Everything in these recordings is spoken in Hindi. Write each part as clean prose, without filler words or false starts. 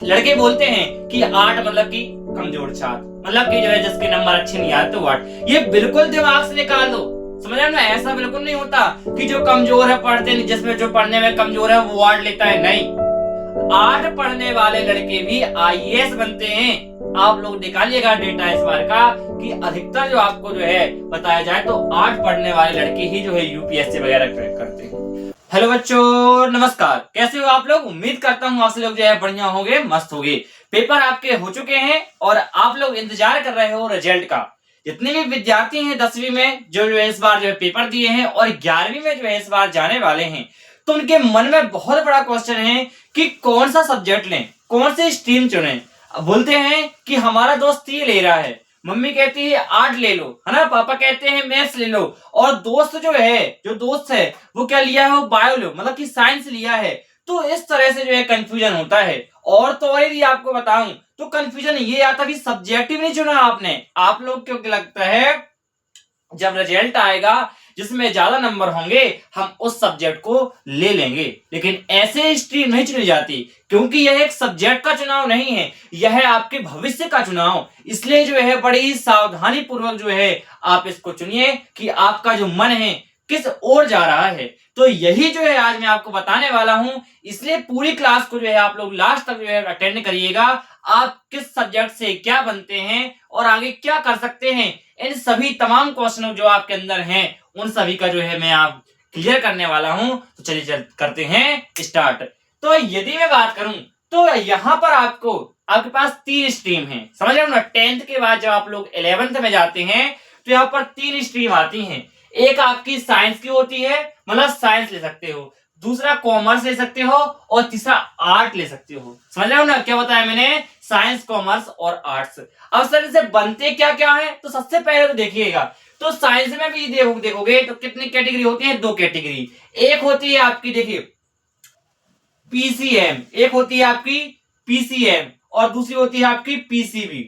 लड़के बोलते हैं कि 8 मतलब कि कमजोर छात्र, मतलब कि जो है जिसके नंबर अच्छे नहीं आते वो 8। ये बिल्कुल दिमाग से निकाल दो, समझ रहे हो ना। ऐसा बिल्कुल नहीं होता कि जो कमजोर है पढ़ते नहीं, जिसमें जो पढ़ने में कमजोर है वो 8 लेता है, नहीं। 8 पढ़ने वाले लड़के भी आईएएस बनते हैं। आप लोग निकालिएगा डेटा इस बार का कि अधिकतर जो आपको जो है बताया जाए तो 8 पढ़ने वाले लड़के ही जो है यूपीएससी वगैरह क्रैक करते हैं। हेलो बच्चों, नमस्कार। कैसे हो आप लोग? उम्मीद करता हूँ आप लोग जो है बढ़िया होंगे, मस्त होंगे। पेपर आपके हो चुके हैं और आप लोग इंतजार कर रहे हो रिजल्ट का। जितने भी विद्यार्थी हैं 10वीं में जो है इस बार जो है पेपर दिए हैं और 11वीं में जो है इस बार जाने वाले हैं, तो उनके मन में बहुत बड़ा क्वेश्चन है कि कौन सा सब्जेक्ट लें, कौन सी स्ट्रीम चुनें। बोलते हैं कि हमारा दोस्त ये ले रहा है, मम्मी कहती है आर्ट ले लो, है ना, पापा कहते हैं मैथ्स ले लो, और दोस्त जो दोस्त है वो क्या लिया है, वो बायो लो, मतलब कि साइंस लिया है। तो इस तरह से जो है कंफ्यूजन होता है। और तो और यदि आपको बताऊं तो कंफ्यूजन ये आता कि सब्जेक्ट ही नहीं चुना आपने। आप लोग क्यों लगता है जब रिजल्ट आएगा जिसमें ज्यादा नंबर होंगे हम उस सब्जेक्ट को ले लेंगे, लेकिन ऐसे स्ट्रीम नहीं चुनी जाती, क्योंकि यह एक सब्जेक्ट का चुनाव नहीं है, यह है आपके भविष्य का चुनाव। इसलिए जो है बड़ी ही सावधानी पूर्वक जो है आप इसको चुनिए कि आपका जो मन है किस ओर जा रहा है। तो यही जो है आज मैं आपको बताने वाला हूं, इसलिए पूरी क्लास को जो है आप लोग लास्ट तक जो है अटेंड करिएगा। आप किस सब्जेक्ट से क्या बनते हैं और आगे क्या कर सकते हैं, इन सभी तमाम क्वेश्चनों जो आपके अंदर हैं उन सभी का जो है मैं आप क्लियर करने वाला हूं। तो चलिए करते हैं स्टार्ट। तो यदि मैं बात करूं तो यहां पर आपके पास 3 स्ट्रीम हैं, समझ रहे हो ना। 10th के बाद जब आप लोग 11th में जाते हैं तो यहाँ पर 3 स्ट्रीम आती हैं। एक आपकी साइंस की होती है, मतलब साइंस ले सकते हो, दूसरा कॉमर्स ले सकते हो और तीसरा आर्ट ले सकते हो। समझ रहे हो ना क्या बताया मैंने, साइंस, कॉमर्स और आर्ट्स। अब सर से बनते क्या क्या है, तो सबसे पहले तो देखिएगा तो साइंस में भी देखोगे तो कितनी कैटेगरी होती है, 2 कैटेगरी। एक होती है आपकी, देखिए, पीसीएम, एक होती है आपकी पीसीएम और दूसरी होती है आपकी पीसीबी।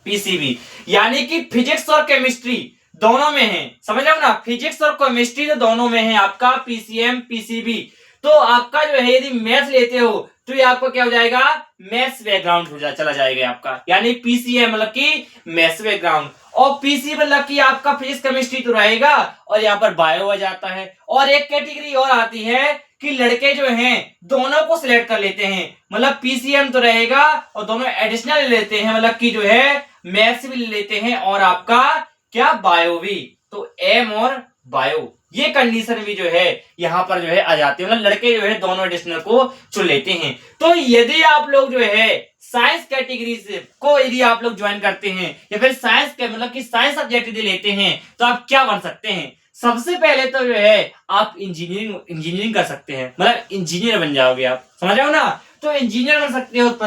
पीसीबी यानी कि फिजिक्स और केमिस्ट्री दोनों में है, समझ रहे हो ना। फिजिक्स और केमिस्ट्री तो दोनों में है आपका पीसीएम पीसीबी। तो आपका जो है यदि मैथ्स लेते हो तो ये आपको क्या हो जाएगा, मैथ्स बैकग्राउंड चला जाएगा आपका, यानी पीसीएम मतलब कि मैथ्स बैकग्राउंड, और पीसी मतलब कि आपका फिजिक्स केमिस्ट्री तो रहेगा और यहाँ पर बायो आ जाता है। और एक कैटेगरी और आती है कि लड़के जो हैं दोनों को सिलेक्ट कर लेते हैं, मतलब पीसीएम तो रहेगा और दोनों एडिशनल ले लेते हैं, मतलब कि जो है मैथ्स भी ले लेते हैं और आपका क्या, बायो भी। तो एम और बायो ये कंडीशन भी जो है यहाँ पर जो है आ जाती है, मतलब लड़के जो है दोनों एडिशनल को चुन लेते हैं। तो यदि आप लोग जो है साइंस कैटेगरी को यदि आप लोग ज्वाइन करते हैं या फिर साइंस के मतलब कि साइंस सब्जेक्ट यदि लेते हैं तो आप क्या बन सकते हैं। सबसे पहले तो जो है आप इंजीनियरिंग कर सकते हैं, मतलब इंजीनियर बन जाओगे आप, समझ रहे हो ना। तो इंजीनियर बन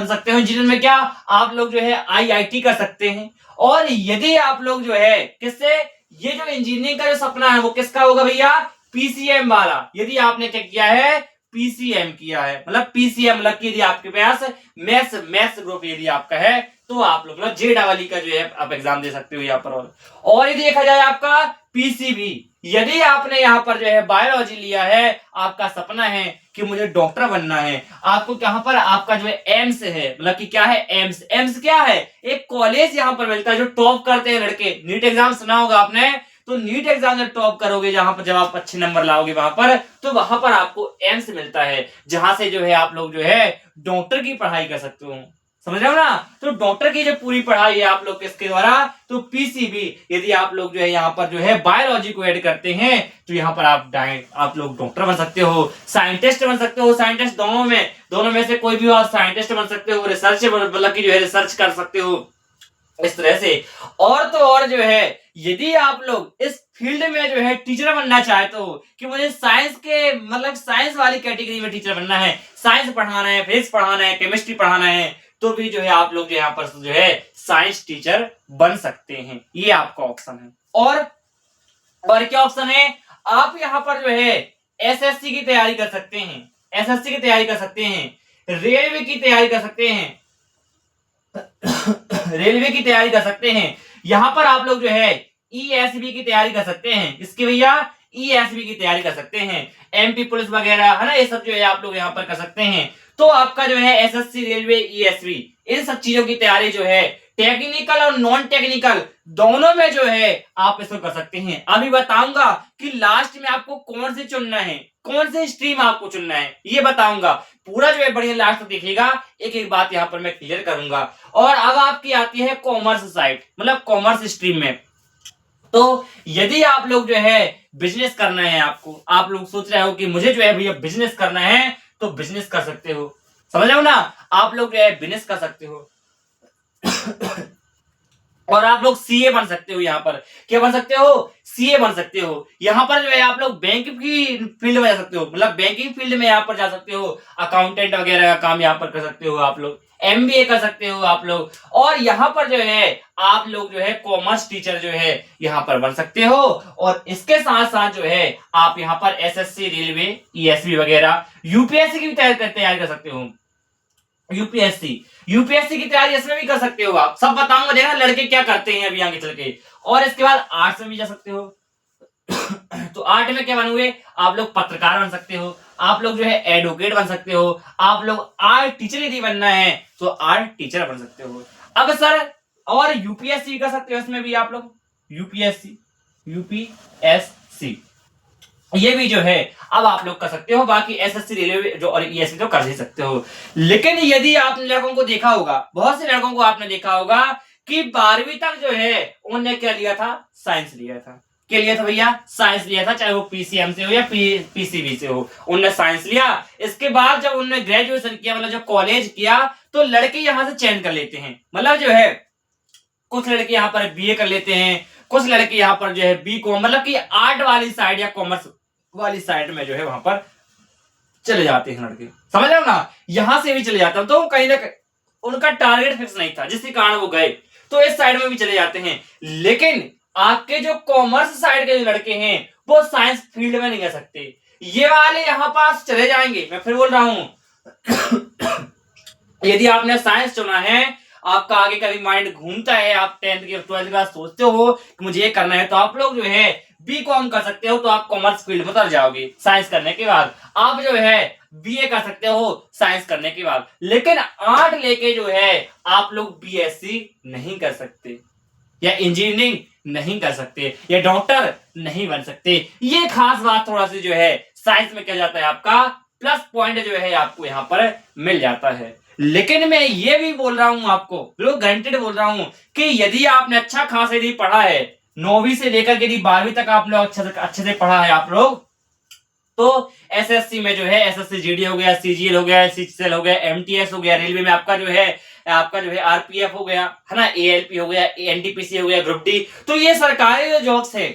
सकते हो। इंजीनियर में क्या आप लोग जो है आईआईटी कर सकते हैं। और यदि आप लोग जो है किससे, ये जो इंजीनियरिंग का जो सपना है वो किसका होगा भैया, पीसीएम वाला। यदि आपने क्या किया है, पीसीएम किया है, मतलब पीसीएम मतलब कि यदि आपके पास मैथ्स ग्रुप यदि आपका है तो आप लोग जे डबल का जो है आप एग्जाम दे सकते हो यहाँ पर। और यदि देखा जाए आपका पीसीबी, यदि आपने यहाँ पर जो है बायोलॉजी लिया है, आपका सपना है कि मुझे डॉक्टर बनना है, आपको कहां पर आपका जो है एम्स है, मतलब कि क्या है, एम्स। एम्स क्या है, एक कॉलेज यहाँ पर मिलता है जो टॉप करते हैं लड़के। नीट एग्जाम सुना होगा आपने, तो नीट एग्जाम जब टॉप करोगे, जहां पर जब आप अच्छे नंबर लाओगे वहां पर, तो वहां पर आपको एम्स मिलता है, जहां से जो है आप लोग जो है डॉक्टर की पढ़ाई कर सकते हो, समझ रहे हो ना। तो डॉक्टर की जो पूरी पढ़ाई है आप लोग किसके द्वारा, तो पीसीबी। यदि आप लोग जो है यहाँ पर जो है बायोलॉजी को ऐड करते हैं तो यहाँ पर आप लोग डॉक्टर बन सकते हो, साइंटिस्ट बन सकते हो। साइंटिस्ट दोनों में से कोई भी आप साइंटिस्ट बन सकते हो, रिसर्च मतलब की जो है रिसर्च कर सकते हो, इस तरह से। और तो और जो है यदि आप लोग इस फील्ड में जो है टीचर बनना चाहते हो कि मुझे साइंस के मतलब साइंस वाली कैटेगरी में टीचर बनना है, साइंस पढ़ाना है, फिजिक्स पढ़ाना है, केमिस्ट्री पढ़ाना है, तो भी जो है आप लोग यहाँ पर जो है साइंस टीचर बन सकते हैं। ये आपका ऑप्शन है। और क्या ऑप्शन है, आप यहाँ पर जो है एसएससी की तैयारी कर सकते हैं, एसएससी की तैयारी कर सकते हैं, रेलवे की तैयारी कर सकते हैं, रेलवे की तैयारी कर सकते हैं। यहां पर आप लोग जो है ईएसबी की तैयारी कर सकते हैं, इसके भैया ईएसबी की तैयारी कर सकते हैं, एमपी पुलिस वगैरह, है ना, ये सब जो है आप लोग यहां पर कर सकते हैं। तो आपका जो है एसएससी, रेलवे, ईएसवी, इन सब चीजों की तैयारी जो है टेक्निकल और नॉन टेक्निकल दोनों में जो है आप इसको कर सकते हैं। अभी बताऊंगा कि लास्ट में आपको कौन से चुनना है, कौन से स्ट्रीम आपको चुनना है, ये बताऊंगा। पूरा जो है बढ़िया लास्ट तक देखिएगा, एक एक बात यहाँ पर मैं क्लियर करूंगा। और अब आपकी आती है कॉमर्स साइड, मतलब कॉमर्स स्ट्रीम में। तो यदि आप लोग जो है बिजनेस करना है, आपको, आप लोग सोच रहे हो कि मुझे जो है भैया बिजनेस करना है, तो बिजनेस कर सकते हो, समझ रहे हो ना। आप लोग जो है बिजनेस कर सकते हो और आप लोग सीए बन सकते हो। यहाँ पर क्या बन सकते हो, सीए बन सकते हो। यहाँ पर जो है आप लोग बैंक की फील्ड में जा सकते हो, मतलब बैंकिंग फील्ड में यहाँ पर जा सकते हो, अकाउंटेंट वगैरह का काम यहाँ पर कर सकते हो आप लोग, एमबीए कर सकते हो आप लोग। और यहाँ पर जो है आप लोग जो है कॉमर्स टीचर जो है यहाँ पर बन सकते हो। और इसके साथ साथ जो है आप यहाँ पर एसएससी, रेलवे, ईएसवी वगैरह, यूपीएससी की भी तैयारी कर सकते हो। यूपीएससी की तैयारी इसमें भी कर सकते हो आप, सब बताऊंगा, देखना लड़के क्या करते हैं अभी आगे चल के। और इसके बाद आर्ट्स में भी जा सकते हो तो आर्ट में क्या बनोगे, आप लोग पत्रकार बन सकते हो, आप लोग जो है एडवोकेट बन सकते हो, आप लोग आर्ट टीचर यदि बनना है तो आर्ट टीचर बन सकते हो। अब सर और यूपीएससी कर सकते हो, इसमें भी आप लोग यूपीएससी ये भी जो है अब आप लोग कर सकते हो। बाकी एसएससी, रेलवे जो और ईएससी तो कर ही सकते हो। लेकिन यदि आपने लड़कों को देखा होगा, बहुत से लड़कों को आपने देखा होगा कि 12वीं तक जो है उन्होंने क्या लिया था, साइंस लिया था। क्या लिया था भैया, साइंस लिया था, चाहे वो पीसीएम से हो या पीसीबी से हो, उन्होंने साइंस लिया। इसके बाद जब उन्होंने ग्रेजुएशन किया, मतलब जब कॉलेज किया, तो लड़के यहां से चयन कर लेते हैं, मतलब जो है कुछ लड़के यहाँ पर बीए कर लेते हैं, कुछ लड़के यहाँ पर जो है बीकॉम, मतलब कि आर्ट वाली साइड या कॉमर्स वाली साइड में जो है वहां पर चले जाते हैं लड़के, समझ रहे हो ना। यहां से भी चले जाते हैं, तो कहीं ना कहीं उनका टारगेट फिक्स नहीं था, जिसके कारण वो गए, तो इस साइड में भी चले जाते हैं। लेकिन आपके जो कॉमर्स साइड के जो लड़के हैं वो साइंस फील्ड में नहीं जा सकते, ये वाले यहां पास चले जाएंगे। मैं फिर बोल रहा हूं यदि आपने साइंस चुना है, आपका आगे कभी माइंड घूमता है, आप 10th के 12th क्लास सोचते हो कि मुझे ये करना है, तो आप लोग जो है बीकॉम कर सकते हो, तो आप कॉमर्स फील्ड में उतर जाओगे साइंस करने के बाद। आप जो है बीए कर सकते हो साइंस करने के बाद। लेकिन आर्ट लेके जो है आप लोग बीएससी नहीं कर सकते, या इंजीनियरिंग नहीं कर सकते, या डॉक्टर नहीं बन सकते। ये खास बात थोड़ा सी जो है साइंस में क्या जाता है, आपका प्लस पॉइंट जो है आपको यहाँ पर मिल जाता है। लेकिन मैं ये भी बोल रहा हूं आपको, बिल्कुल गारंटेड बोल रहा हूं कि यदि आपने अच्छा खासा यदि पढ़ा है, 9वीं से लेकर के 12वीं तक आप लोग अच्छे से पढ़ा है आप लोग, तो एसएससी में जो है एसएससी जीडी हो गया, सीजीएल हो गया, सीजीएल हो गया, एमटीएस हो गया, रेलवे में आपका जो है आरपीएफ हो गया, है ना, एएलपी हो गया, एनटीपीसी हो गया, ग्रुप डी, तो ये सरकारी जो जॉब्स है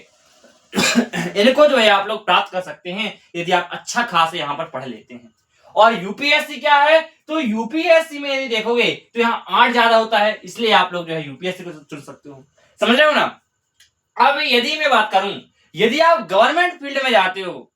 इनको जो है आप लोग प्राप्त कर सकते हैं यदि आप अच्छा खासा यहाँ पर पढ़ लेते हैं। और यूपीएससी क्या है, तो यूपीएससी में यदि देखोगे तो यहाँ 8 ज्यादा होता है, इसलिए आप लोग जो है यूपीएससी को चुन सकते हो, समझ रहे हो ना। अब यदि मैं बात करूं, यदि आप गवर्नमेंट फील्ड में जाते हो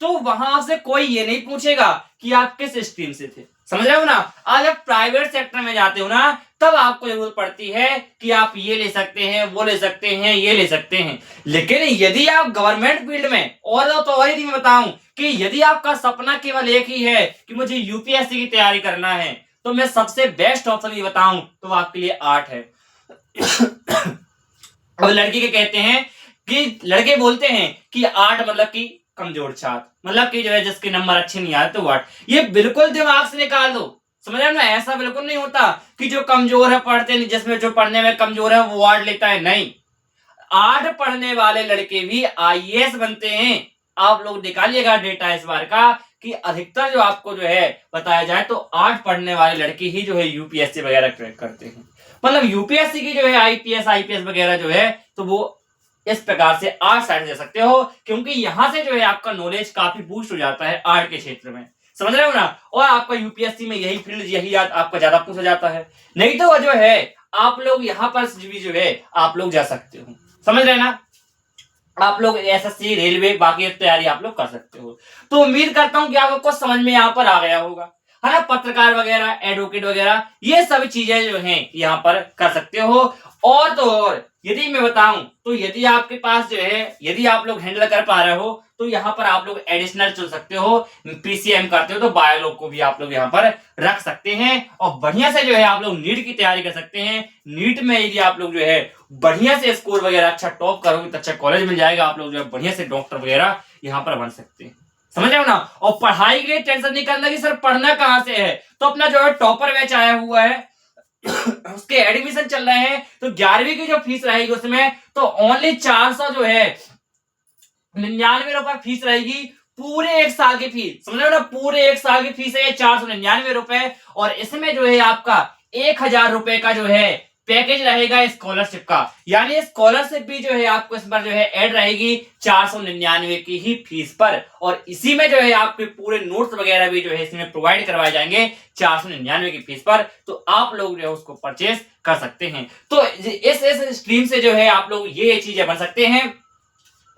तो वहां से कोई ये नहीं पूछेगा कि आप किस स्ट्रीम से थे, समझ रहे हो ना। आज आप प्राइवेट सेक्टर में जाते हो ना, तब आपको जरूरत पड़ती है कि आप ये ले सकते हैं, वो ले सकते हैं, ये ले सकते हैं। लेकिन यदि आप गवर्नमेंट फील्ड में, और तो और यदि मैं बताऊं कि यदि आपका सपना केवल एक ही है कि मुझे यूपीएससी की तैयारी करना है, तो मैं सबसे बेस्ट ऑप्शन ये बताऊं तो आपके लिए आर्ट है। अब लड़की के कहते हैं कि लड़के बोलते हैं कि आर्ट मतलब कि कमजोर छात्र, मतलब कि जो है जिसके नंबर अच्छे नहीं आते वो आर्ट। ये बिल्कुल दिमाग से निकाल दो, समझ रहे हो ना। ऐसा बिल्कुल नहीं होता कि जो कमजोर है पढ़ते नहीं, जिसमें जो पढ़ने में कमजोर है वो आर्ट लेता है, नहीं। आर्ट पढ़ने वाले लड़के भी आईएएस बनते हैं। आप लोग निकालिएगा डेटा इस बार का कि अधिकतर जो आपको जो है बताया जाए तो आर्ट पढ़ने वाले लड़के ही जो है यूपीएससी वगैरह क्रैक करते हैं। मतलब यूपीएससी की जो है आईपीएस वगैरह जो है, तो वो इस प्रकार से आर्ट साइड दे सकते हो, क्योंकि यहां से जो है आपका नॉलेज काफी बूस्ट हो जाता है आर्ट के क्षेत्र में, समझ रहे हो ना। और आपका यूपीएससी में यही फील्ड, यही आपका ज्यादा पूछा जाता है। नहीं तो जो है आप लोग यहाँ पर भी जो है आप लोग जा सकते हो, समझ रहे ना। आप लोग एसएससी, रेलवे, बाकी तैयारी आप लोग कर सकते हो। तो उम्मीद करता हूं कि आपको कुछ समझ में यहाँ पर आ गया होगा, है ना। पत्रकार वगैरह, एडवोकेट वगैरह, ये सब चीजें जो हैं यहाँ पर कर सकते हो। और तो और यदि मैं बताऊं तो यदि आपके पास जो है, यदि आप लोग हैंडल कर पा रहे हो तो यहाँ पर आप लोग एडिशनल चुन सकते हो, पीसीएम करते हो तो बायोलॉग को भी आप लोग यहाँ पर रख सकते हैं और बढ़िया से जो है आप लोग नीट की तैयारी कर सकते हैं। नीट में यदि आप लोग जो है बढ़िया से स्कोर वगैरह अच्छा टॉप करोगे तो अच्छा कॉलेज मिल जाएगा, आप लोग जो है बढ़िया से डॉक्टर वगैरह यहाँ पर बन सकते हैं। समझ रहे हो ना। और पढ़ाई के लिए टेंशन नहीं करना कि सर पढ़ना कहाँ से है, तो अपना जो है टॉपर बैच आया हुआ है उसके एडमिशन चल रहे हैं, तो 11वीं की जो फीस रहेगी उसमें तो ओनली 400 जो है 99 रुपए फीस रहेगी, पूरे एक साल की फीस। समझ रहे हो ना, पूरे एक साल की फीस है 499 रुपए। और इसमें जो है आपका 1000 रुपए का जो है पैकेज रहेगा स्कॉलरशिप का, यानी स्कॉलरशिप भी जो है आपको इस बार जो है ऐड रहेगी 499 की ही फीस पर। और इसी में जो है आपके पूरे नोट्स वगैरह भी जो है इसमें प्रोवाइड करवाए जाएंगे 499 की फीस पर, तो आप लोग जो है उसको परचेस कर सकते हैं। तो इस स्ट्रीम से जो है आप लोग ये चीजें बन सकते हैं।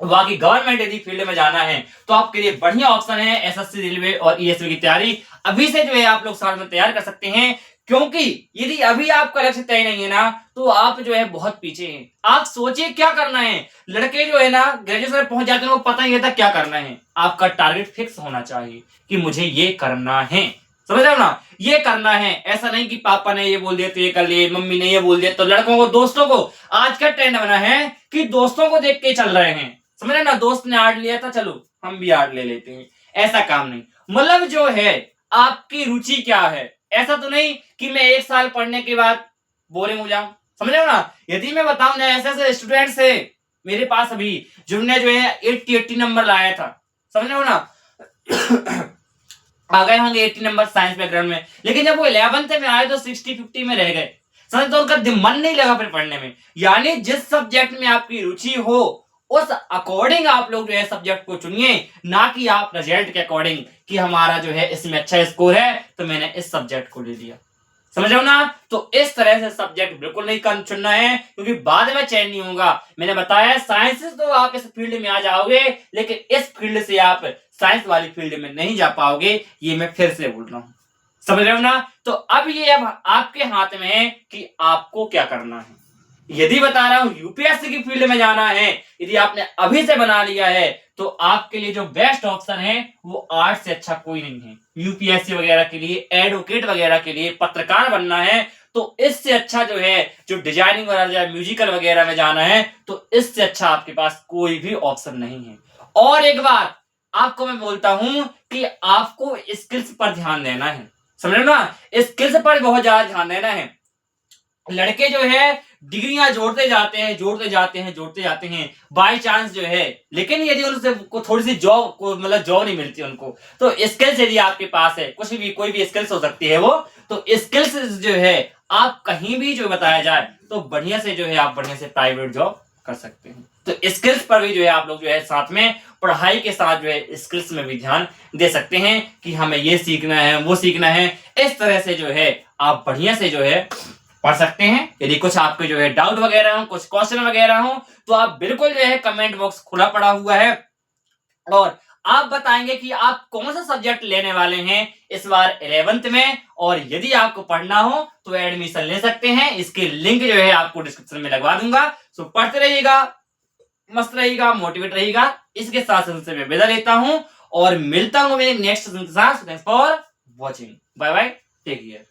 बाकी गवर्नमेंट यदि फील्ड में जाना है तो आपके लिए बढ़िया ऑप्शन है एसएससी, रेलवे और ईएसवी की तैयारी अभी से जो है आप लोग साथ में तैयार कर सकते हैं। क्योंकि यदि अभी आपका लक्ष्य तय नहीं है ना तो आप जो है बहुत पीछे हैं। आप सोचिए क्या करना है, लड़के जो है ना ग्रेजुएशन में पहुंच जाते हैं उनको पता नहीं रहता क्या करना है। आपका टारगेट फिक्स होना चाहिए कि मुझे ये करना है, समझ रहे हो ना, ये करना है। ऐसा नहीं कि पापा ने ये बोल दिया तो ये कर लिए, मम्मी ने ये बोल दिया तो लड़कों को, दोस्तों को, आज का ट्रेंड बना है कि दोस्तों को देख के चल रहे हैं। समझ रहे ना, दोस्त ने आर्ट लिया था चलो हम भी आर्ट ले लेते हैं, ऐसा काम नहीं। मतलब जो है आपकी रुचि क्या है, ऐसा तो नहीं कि मैं एक साल पढ़ने के बाद बोरिंग हो जाऊं। समझ रहे हो ना। यदि मैं बताऊं ना ऐसे स्टूडेंट से मेरे पास अभी जिन्होंने जो है 80 नंबर लाया था, समझ रहे हो ना आ गए होंगे 80 नंबर साइंस बैकग्राउंड में, लेकिन जब वो 11th में आए तो 60-50 में रह गए। समझ, तो उनका मन नहीं लगा फिर पढ़ने में। यानी जिस सब्जेक्ट में आपकी रुचि हो उस अकॉर्डिंग आप लोग जो है सब्जेक्ट को चुनिए, ना कि आप रिजल्ट के अकॉर्डिंग कि हमारा जो है इसमें अच्छा स्कोर है तो मैंने इस सब्जेक्ट को ले लिया। समझ रहे हो ना। तो इस तरह से सब्जेक्ट बिल्कुल नहीं चुनना है क्योंकि बाद में चयन नहीं होगा। मैंने बताया साइंस से तो आप इस फील्ड में आ जाओगे, लेकिन इस फील्ड से आप साइंस वाली फील्ड में नहीं जा पाओगे, ये मैं फिर से बोल रहा हूं। समझ रहे हो ना। तो अब ये अब आपके हाथ में है कि आपको क्या करना है। यदि बता रहा हूं यूपीएससी की फील्ड में जाना है, यदि आपने अभी से बना लिया है तो आपके लिए जो बेस्ट ऑप्शन है वो आर्ट से अच्छा कोई नहीं है। यूपीएससी वगैरह के लिए, एडवोकेट वगैरह के लिए, पत्रकार बनना है तो इससे अच्छा जो है जो डिजाइनिंग वगैरह म्यूजिकल वगैरह में जाना है तो इससे अच्छा आपके पास कोई भी ऑप्शन नहीं है। और एक बात आपको मैं बोलता हूं कि आपको स्किल्स पर ध्यान देना है। समझ रहे हो ना, स्किल्स पर बहुत ज्यादा ध्यान देना है। लड़के जो है डिग्रियां जोड़ते जाते हैं बाय चांस जो है, लेकिन यदि उनसे थोड़ी सी जॉब को मतलब जॉब नहीं मिलती उनको, तो स्किल्स यदि आपके पास है, कुछ भी कोई भी स्किल्स हो सकती है वो, तो स्किल्स जो है आप कहीं भी जो बताया जाए तो बढ़िया से जो है आप बढ़िया से प्राइवेट जॉब कर सकते हैं। तो स्किल्स पर भी जो है आप लोग जो है साथ में पढ़ाई के साथ जो है स्किल्स में भी ध्यान दे सकते हैं कि हमें ये सीखना है वो सीखना है। इस तरह से जो है आप बढ़िया से जो है पढ़ सकते हैं। यदि कुछ आपके जो है डाउट वगैरह हो, कुछ क्वेश्चन वगैरह हो, तो आप बिल्कुल जो है कमेंट बॉक्स खुला पड़ा हुआ है और आप बताएंगे कि आप कौन सा सब्जेक्ट लेने वाले हैं इस बार 11th में। और यदि आपको पढ़ना हो तो एडमिशन ले सकते हैं, इसकी लिंक जो है आपको डिस्क्रिप्शन में लगवा दूंगा। सो पढ़ते रहिएगा, मस्त रहिएगा, मोटिवेट रहिएगा। इसके साथ मैं विदा लेता हूं और मिलता हूं मेरे नेक्स्ट सेशन के साथ। Thanks for watching, bye bye, take care.